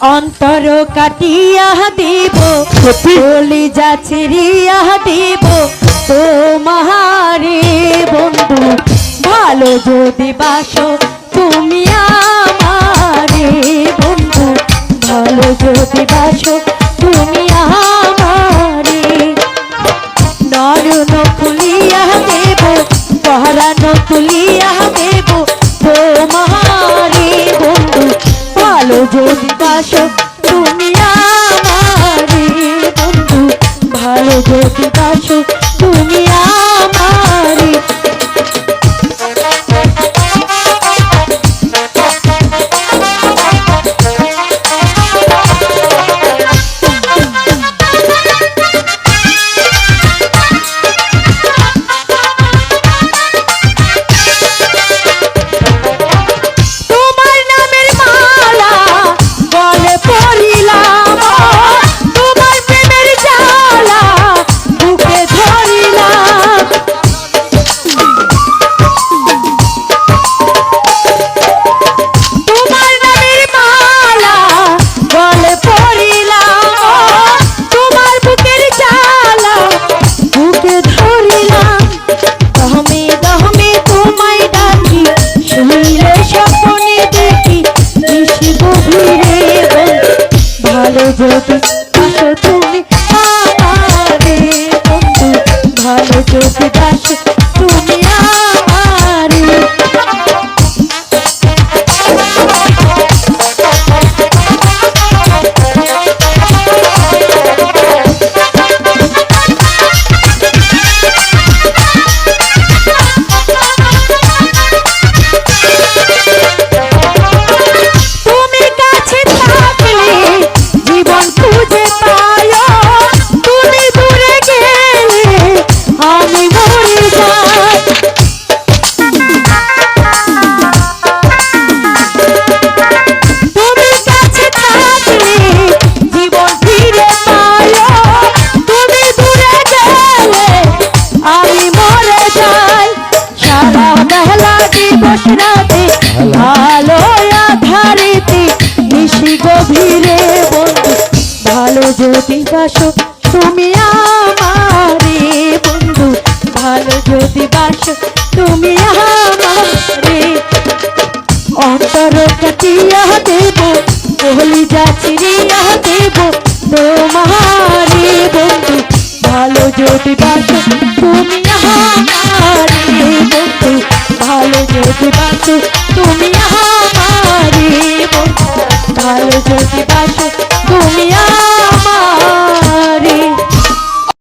অন্তর কাটিয়া দিব কলিজা ছিড়িয়া দিব তোমারে বন্ধু ভালো যদি বাসো তুমি আমারে বন্ধু ভালো যদি বাসো তুমি আমারে নয়ন খুলিয়া দেব পহরান তুলিয়া দেব তোমারে বন্ধু ভালো যদি বাসো তুমি আমারে বন্ধু ভালো যদি বাসো তুমি আমারে যদি বাসো তুমি আমারে বন্ধু ভালো যদি বাসো তুমি আমারে ভালো আধারিতে নিশি গভীরে বন্ধু ভালো যদি বাসো তুমি আমারে বন্ধু ভালো যদি বাসো তুমি আমারে অন্তর কাটিয়া দেব কলিজা ছিড়িয়া দেব তোমারে বন্ধু ভালো যদি বাসো তুমি আমারে বন্ধু ভালো যদি বাসো তুমি আমারে বন্ধু ভালো যদি বাসো তুমি